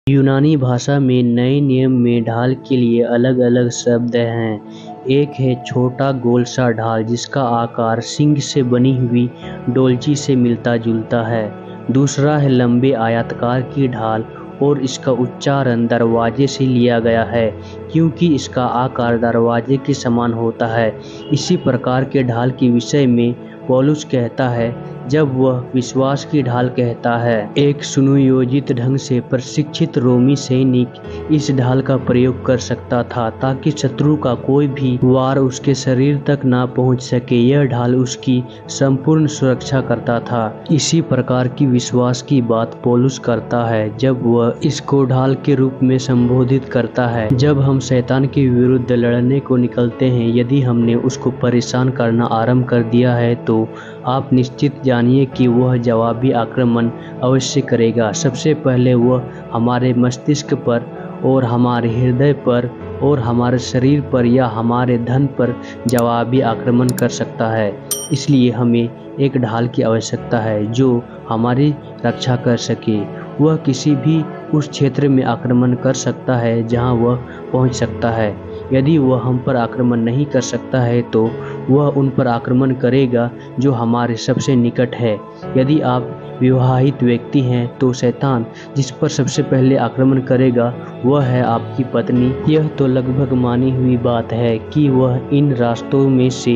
यूनानी भाषा में नए नियम में ढाल के लिए अलग अलग शब्द हैं। एक है छोटा गोल सा ढाल जिसका आकार सिंह से बनी हुई डोलची से मिलता जुलता है। दूसरा है लंबे आयताकार की ढाल और इसका उच्चारण दरवाजे से लिया गया है क्योंकि इसका आकार दरवाजे के समान होता है। इसी प्रकार के ढाल के विषय में पौलुस कहता है जब वह विश्वास की ढाल कहता है। एक सुनियोजित ढंग से प्रशिक्षित रोमी सैनिक इस ढाल का प्रयोग कर सकता था ताकि शत्रु का कोई भी वार उसके शरीर तक ना पहुंच सके। यह ढाल उसकी संपूर्ण सुरक्षा करता था। इसी प्रकार की विश्वास की बात पौलुस करता है जब वह इसको ढाल के रूप में संबोधित करता है। जब हम शैतान के विरुद्ध लड़ने को निकलते हैं, यदि हमने उसको परेशान करना आरंभ कर दिया है तो आप निश्चित जानिए कि वह जवाबी आक्रमण अवश्य करेगा। सबसे पहले वह हमारे मस्तिष्क पर और हमारे हृदय पर और हमारे शरीर पर या हमारे धन पर जवाबी आक्रमण कर सकता है। इसलिए हमें एक ढाल की आवश्यकता है जो हमारी रक्षा कर सके। वह किसी भी उस क्षेत्र में आक्रमण कर सकता है जहां वह पहुंच सकता है। यदि वह हम पर आक्रमण नहीं कर सकता है तो वह उन पर आक्रमण करेगा जो हमारे सबसे निकट है। यदि आप विवाहित व्यक्ति हैं तो शैतान जिस पर सबसे पहले आक्रमण करेगा वह है आपकी पत्नी। यह तो लगभग मानी हुई बात है कि वह इन रास्तों में से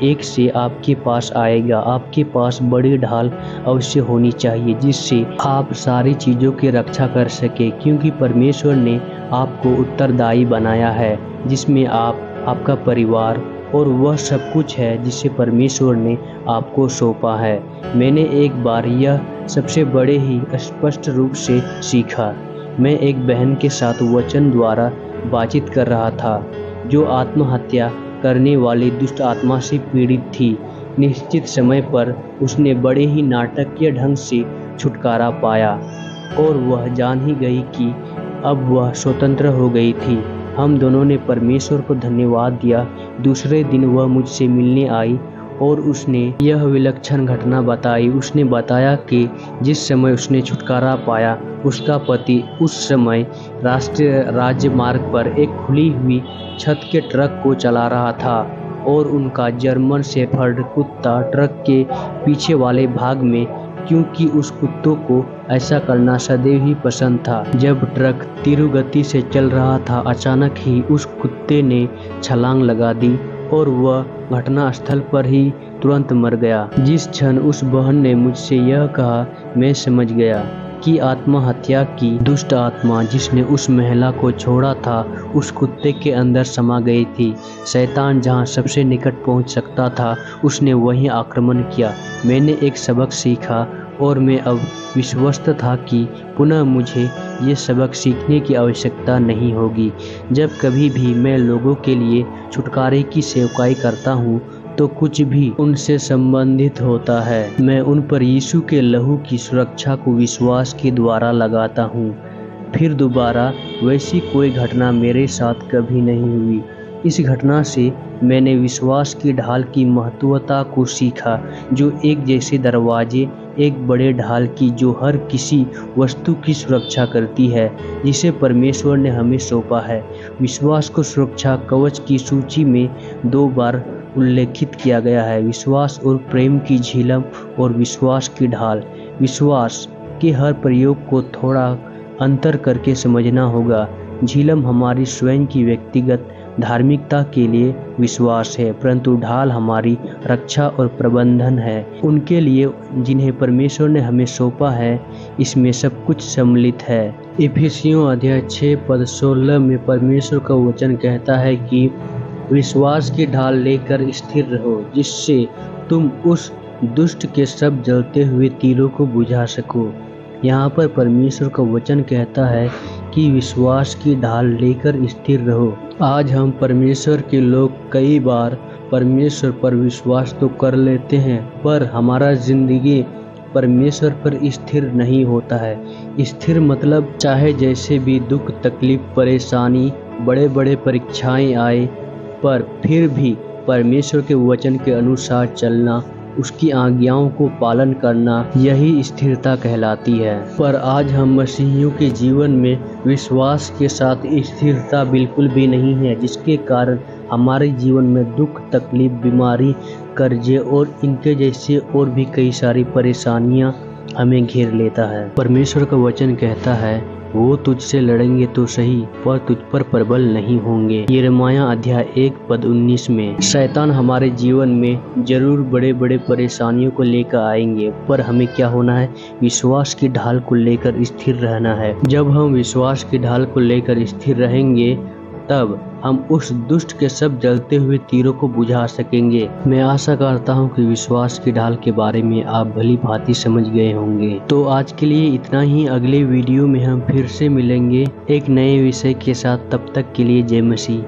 एक से आपके पास आएगा। आपके पास बड़ी ढाल अवश्य होनी चाहिए जिससे आप सारी चीज़ों की रक्षा कर सके क्योंकि परमेश्वर ने आपको उत्तरदायी बनाया है जिसमें आपका परिवार और वह सब कुछ है जिसे परमेश्वर ने आपको सौंपा है। मैंने एक बार यह सबसे बड़े ही स्पष्ट रूप से सीखा। मैं एक बहन के साथ वचन द्वारा बातचीत कर रहा था जो आत्महत्या करने वाली दुष्ट आत्मा से पीड़ित थी। निश्चित समय पर उसने बड़े ही नाटकीय ढंग से छुटकारा पाया और वह जान ही गई कि अब वह स्वतंत्र हो गई थी। हम दोनों ने परमेश्वर को धन्यवाद दिया। दूसरे दिन वह मुझसे मिलने आई और उसने यह विलक्षण घटना बताई। उसने बताया कि जिस समय उसने छुटकारा पाया उसका पति उस समय राष्ट्रीय राजमार्ग पर एक खुली हुई छत के ट्रक को चला रहा था और उनका जर्मन शेफर्ड कुत्ता ट्रक के पीछे वाले भाग में, क्योंकि उस कुत्तों को ऐसा करना सदैव ही पसंद था। जब ट्रक तीव्र गति से चल रहा था, अचानक ही उस कुत्ते ने छलांग लगा दी और वह घटनास्थल पर ही तुरंत मर गया। जिस क्षण उस बहन ने मुझसे यह कहा, मैं समझ गया कि आत्महत्या की दुष्ट आत्मा जिसने उस महिला को छोड़ा था उस कुत्ते के अंदर समा गई थी। शैतान जहां सबसे निकट पहुंच सकता था उसने वहीं आक्रमण किया। मैंने एक सबक सीखा और मैं अब विश्वस्त था कि पुनः मुझे ये सबक सीखने की आवश्यकता नहीं होगी। जब कभी भी मैं लोगों के लिए छुटकारे की सेवकाई करता हूँ तो कुछ भी उनसे संबंधित होता है, मैं उन पर यीशु के लहू की सुरक्षा को विश्वास के द्वारा लगाता हूँ। फिर दोबारा वैसी कोई घटना मेरे साथ कभी नहीं हुई। इस घटना से मैंने विश्वास की ढाल की महत्वता को सीखा, जो एक जैसे दरवाजे, एक बड़े ढाल की जो हर किसी वस्तु की सुरक्षा करती है जिसे परमेश्वर ने हमें सौंपा है। विश्वास को सुरक्षा कवच की सूची में 2 बार उल्लेखित किया गया है, विश्वास और प्रेम की झिलम और विश्वास की ढाल। विश्वास के हर प्रयोग को थोड़ा अंतर करके समझना होगा। झिलम हमारी स्वयं की व्यक्तिगत धार्मिकता के लिए विश्वास है, परंतु ढाल हमारी रक्षा और प्रबंधन है उनके लिए जिन्हें परमेश्वर ने हमें सौंपा है। इसमें सब कुछ सम्मिलित है। इफिसियों अध्याय 6 पद 16 में परमेश्वर का वचन कहता है कि विश्वास की ढाल लेकर स्थिर रहो जिससे तुम उस दुष्ट के सब जलते हुए तीरों को बुझा सको। यहाँ पर परमेश्वर का वचन कहता है कि विश्वास की ढाल लेकर स्थिर रहो। आज हम परमेश्वर के लोग कई बार परमेश्वर पर विश्वास तो कर लेते हैं पर हमारा जिंदगी परमेश्वर पर स्थिर नहीं होता है। स्थिर मतलब चाहे जैसे भी दुख, तकलीफ, परेशानी, बड़े बड़े परीक्षाएं आए पर फिर भी परमेश्वर के वचन के अनुसार चलना उसकी आज्ञाओं को पालन करना, यही स्थिरता कहलाती है। पर आज हम मसीहियों के जीवन में विश्वास के साथ स्थिरता बिल्कुल भी नहीं है, जिसके कारण हमारे जीवन में दुख, तकलीफ, बीमारी, कर्जे और इनके जैसे और भी कई सारी परेशानियां हमें घेर लेता है। परमेश्वर का वचन कहता है, वो तुझसे लड़ेंगे तो सही, पर तुझ पर प्रबल नहीं होंगे। यिर्मयाह अध्याय 1:19 में। शैतान हमारे जीवन में जरूर बड़े बड़े परेशानियों को लेकर आएंगे, पर हमें क्या होना है? विश्वास की ढाल को लेकर स्थिर रहना है। जब हम विश्वास की ढाल को लेकर स्थिर रहेंगे, तब हम उस दुष्ट के सब जलते हुए तीरों को बुझा सकेंगे। मैं आशा करता हूँ कि विश्वास की ढाल के बारे में आप भली भांति समझ गए होंगे। तो आज के लिए इतना ही। अगले वीडियो में हम फिर से मिलेंगे एक नए विषय के साथ। तब तक के लिए जय मसीह।